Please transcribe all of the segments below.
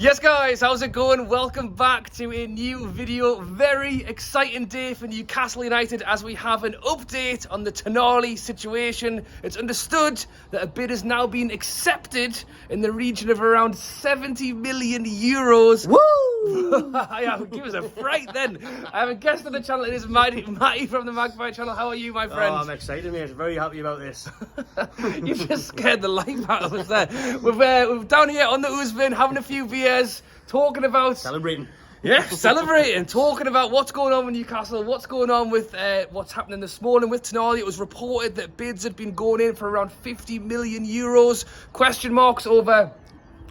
Yes guys, how's it going? Welcome back to a new video. Very exciting day for Newcastle United as we have an update on the Tonali situation. It's understood that a bid has now been accepted in the region of around 70 million euros. Woo! Yeah, give us a fright then. I have a guest on the channel. It is Matty from the Magpie channel. How are you, my friend? Oh, I'm excited, mate. Very happy about this. You just scared the life out of us there. We're down here on the Oosvin having a few beers, talking about... Celebrating. Yeah, celebrating, talking about what's going on with Newcastle, what's going on with what's happening this morning with Tonali. It was reported that bids had been going in for around 50 million euros. Question marks over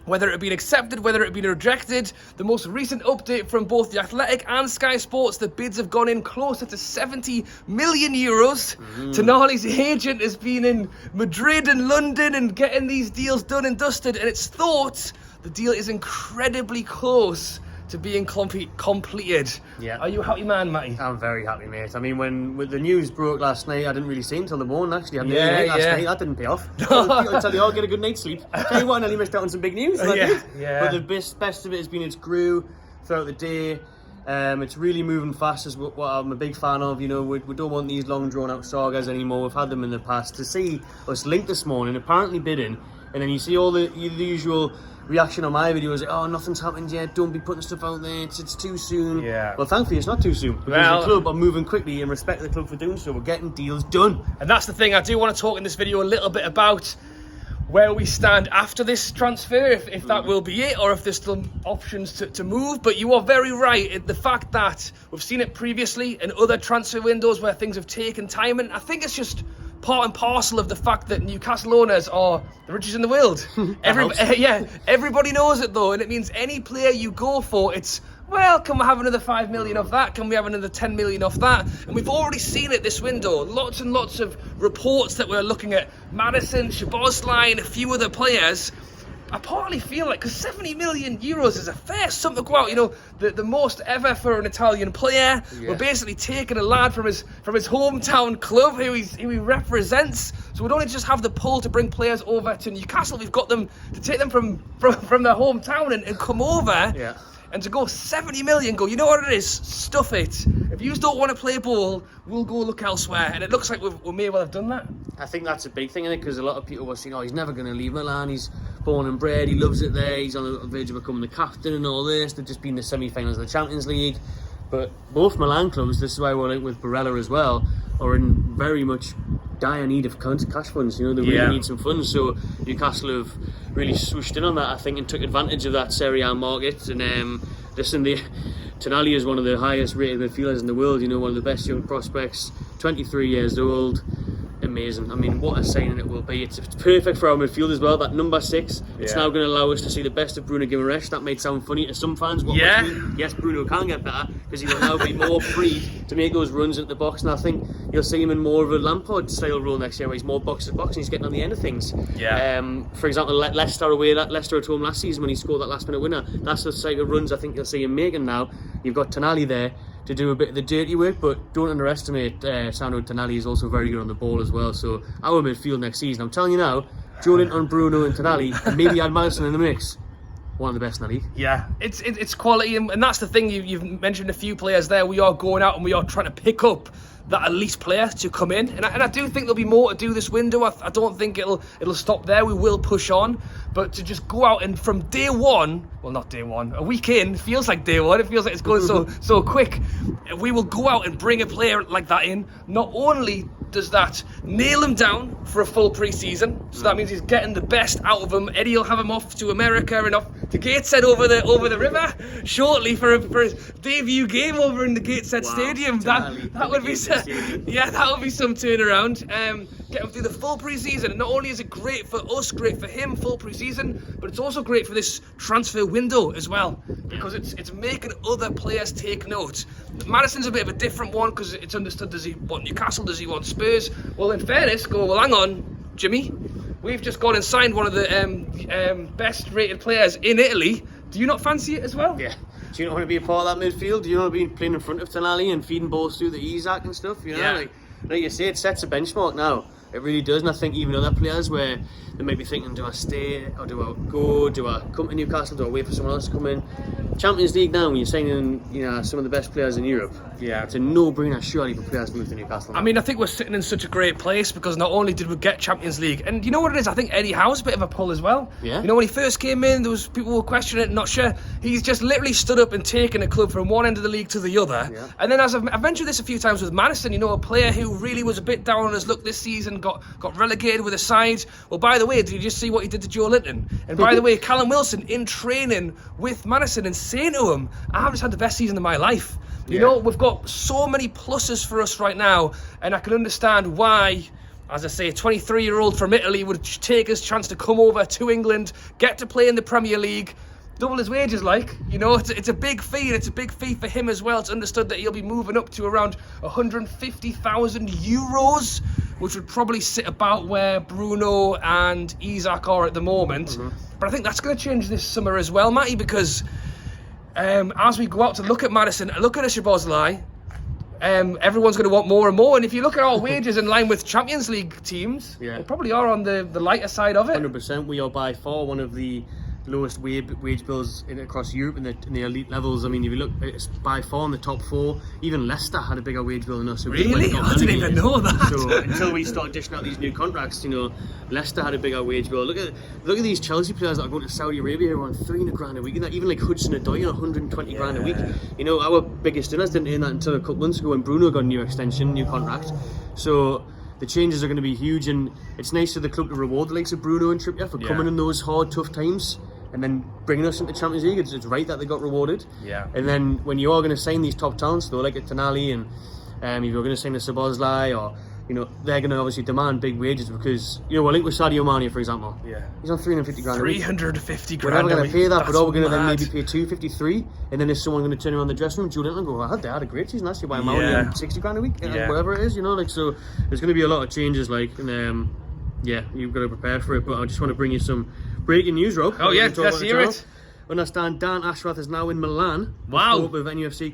whether it had been accepted, whether it had been rejected. The most recent update from both The Athletic and Sky Sports, the bids have gone in closer to 70 million euros. Tonali's agent has been in Madrid and London and getting these deals done and dusted, and it's thought the deal is incredibly close to being completed. Yeah. Are you a happy man, Matty? I'm very happy, mate. I mean, when the news broke last night, I didn't really see it until the morning, actually. I Yeah, last yeah. night. That didn't pay off. I'll tell you, I'll get a good night's sleep. Tell you what, I nearly missed out on some big news. So Yeah. But the best of it has been it's grew throughout the day. It's really moving fast, is what I'm a big fan of. You know, we don't want these long drawn-out sagas anymore. We've had them in the past. To see us linked this morning, apparently bidding, and then you see all the usual reaction on my videos, like, oh, nothing's happened yet, don't be putting stuff out there, it's too soon. Yeah. Well, thankfully it's not too soon, because the club are moving quickly and respect the club for doing so. We're getting deals done. And that's the thing, I do want to talk in this video a little bit about where we stand after this transfer, if that will be it, or if there's still options to move. But you are very right, the fact that we've seen it previously in other transfer windows where things have taken time, and I think it's just part and parcel of the fact that Newcastle owners are the richest in the world. Everybody knows it though, and it means any player you go for, it's, well, can we have another 5 million off that? Can we have another 10 million off that? And we've already seen it this window. Lots and lots of reports that we're looking at Madison, Szoboszlai, and a few other players. I partly feel like, because 70 million euros is a fair sum to go out, you know, the most ever for an Italian player. Yeah. We're basically taking a lad from his hometown club who he represents. So we don't just have the pull to bring players over to Newcastle. We've got them to take them from their hometown and come over. Yeah. And to go 70 million, go, you know what it is? Stuff it. If you don't want to play ball, we'll go look elsewhere. And it looks like we may well have done that. I think that's a big thing in it, because a lot of people were saying, oh, he's never going to leave Milan, he's born and bred, he loves it there, he's on the verge of becoming the captain and all this. They've just been in the semi-finals of the Champions League. But both Milan clubs, this is why we're linked with Barella as well, are in very much dire need of cash funds. You know, they really need some funds. So Newcastle have really swooshed in on that, I think, and took advantage of that Serie A market. And listen, Tonali is one of the highest rated midfielders in the world. You know, one of the best young prospects, 23 years old. Amazing. I mean, what a signing it will be. It's perfect for our midfield as well, that number 6. It's now going to allow us to see the best of Bruno Guimaraes. That might sound funny to some fans. Yes, Bruno can get better, because he will now be more free to make those runs into the box. And I think you'll see him in more of a Lampard-style role next year, where he's more box-to-box and he's getting on the end of things. For example, Leicester at home last season when he scored that last-minute winner. That's the type of runs I think you'll see him making now. You've got Tonali there to do a bit of the dirty work, but don't underestimate Sandro. Tonali is also very good on the ball as well. So our midfield next season, I'm telling you now, Joelinton, Bruno and Tonali, and maybe add Madison in the mix, one of the best in the league. Yeah, it's quality, and that's the thing. You've mentioned a few players there. We are going out and we are trying to pick up that elite player to come in, and I do think there'll be more to do this window. I don't think it'll stop there. We will push on, but to just go out and from day one, well, not day one, a week in, feels like day one. It feels like it's going so quick. We will go out and bring a player like that in. Not only does that nail him down for a full pre-season, so that means he's getting the best out of him. Eddie will have him off to America and off to Gateshead over the river shortly for his debut game over in the Gateshead Stadium. That would be that would be some turnaround. Get him through the full pre-season, and not only is it great for us, great for him, full pre-season, but it's also great for this transfer window as well, because it's making other players take note. Madison's a bit of a different one, because it's understood, does he want Newcastle, does he want Spurs? Well, in fairness, well, hang on, Jimmy, we've just gone and signed one of the best rated players in Italy. Do you not fancy it as well? Yeah. Do you not want to be a part of that midfield? Do you not want to be playing in front of Tonali and feeding balls through the Isaac and stuff? You know, like you say, it sets a benchmark now. It really does, and I think even other players where they might be thinking, do I stay or do I go? Do I come to Newcastle? Do I wait for someone else to come in? Champions League now, when you're signing, some of the best players in Europe, it's a no-brainer surely for players to move to Newcastle. I mean, I think we're sitting in such a great place because not only did we get Champions League, and you know what it is, I think Eddie Howe's a bit of a pull as well. Yeah. You know, when he first came in, there was people were questioning it, not sure. He's just literally stood up and taken a club from one end of the league to the other. Yeah. And then, as I've mentioned this a few times with Madison, a player who really was a bit down on his luck this season, got relegated with a side. Well, by the way, did you just see what he did to Joe Linton? And by the way, Callum Wilson in training with Madison and saying to him, I've just had the best season of my life. We've got so many pluses for us right now, and I can understand why, as I say, a 23-year-old from Italy would take his chance to come over to England, get to play in the Premier League, double his wages, it's a big fee, and it's a big fee for him as well. It's understood that he'll be moving up to around 150,000 euros, which would probably sit about where Bruno and Isak are at the moment. Mm-hmm. But I think that's going to change this summer as well, Matty, because as we go out to look at Madison, look at Szoboszlai, everyone's going to want more and more. And if you look at our wages in line with Champions League teams, we probably are on the lighter side of it. 100%. We are by far one of the lowest wage bills across Europe in the elite levels. I mean, if you look, it's by far in the top 4. Even Leicester had a bigger wage bill than us. So really? I didn't even know that. So until we start dishing out these new contracts, Leicester had a bigger wage bill. Look at these Chelsea players that are going to Saudi Arabia who are on 300 grand a week, and that even like Hudson-Odoi on 120 grand a week. Our biggest dinners didn't earn that until a couple months ago when Bruno got a new extension, new contract. So the changes are going to be huge, and it's nice for the club to reward the likes of Bruno and Trippier for coming in those hard, tough times and then bringing us into Champions League. It's right that they got rewarded. Yeah. And then when you are going to sign these top talents, though, like a Tonali, and if you're going to sign a Szoboszlai, or they're going to obviously demand big wages because we're linked with Sadio Mane, for example. Yeah. He's on 350 grand. 350 grand. We're never going to pay that, but we're going to then maybe pay 253, and then is someone going to turn around the dressing room, Julian, and go, "Well, they had a great season last year. Why am I only on 60 grand a week?" Whatever it is, So there's going to be a lot of changes, and you've got to prepare for it. But I just want to bring you some breaking news, Rob. Oh yeah, let's hear it. Understand Dan Ashworth is now in Milan. Wow. With NUFC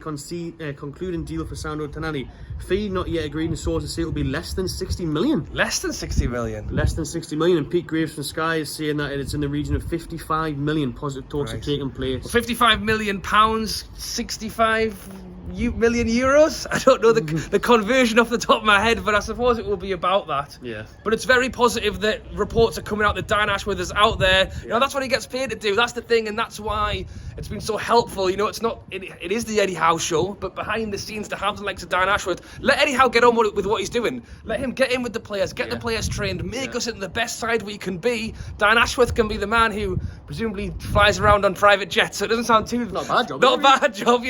concluding deal for Sandro Tonali. Fee not yet agreed, and sources say it will be less than 60 million. Less than 60 million? Less than 60 million. And Pete Graves from Sky is saying that it's in the region of 55 million. Positive talks are taking place. Well, 55 million pounds, 65 million euros. I don't know the conversion off the top of my head, but I suppose it will be about that. Yeah. But it's very positive that reports are coming out that Dan Ashworth is out there. That's what he gets paid to do. That's the thing, and that's why it's been so helpful. It's not. It is the Eddie Howe show, but behind the scenes, to have the likes of Dan Ashworth, let Eddie Howe get on with what he's doing. Let him get in with the players, get the players trained, make us in the best side we can be. Dan Ashworth can be the man who presumably flies around on private jets, so it doesn't sound too not a bad job. Not a bad job,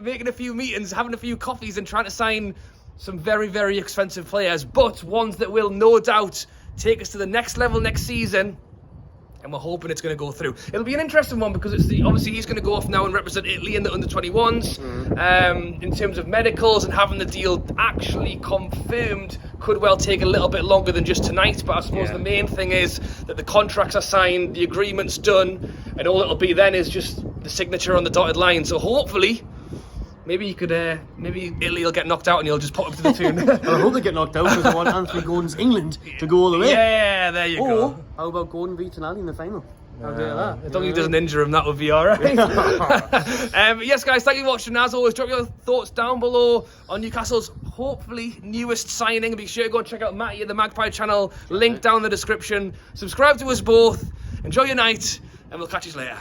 making a few meetings, having a few coffees, and trying to sign some very, very expensive players, but ones that will no doubt take us to the next level next season. And we're hoping it's going to go through. It'll be an interesting one because obviously he's going to go off now and represent Italy in the under-21s. In terms of medicals and having the deal actually confirmed could well take a little bit longer than just tonight. But I suppose the main thing is that the contracts are signed, the agreement's done, and all it'll be then is just the signature on the dotted line. So hopefully, maybe you could, maybe Italy will get knocked out and you'll just put up to the tune. Well, I hope they get knocked out because I want Anthony Gordon's England to go all the way. Yeah, there you go. Or how about Gordon v Tonali in the final? How do you like that? As long as he doesn't injure him, that would be alright. Yes, guys, thank you for watching. As always, drop your thoughts down below on Newcastle's hopefully newest signing. Be sure to go and check out Matty at the Magpie channel. Link down in the description. Subscribe to us both. Enjoy your night, and we'll catch you later.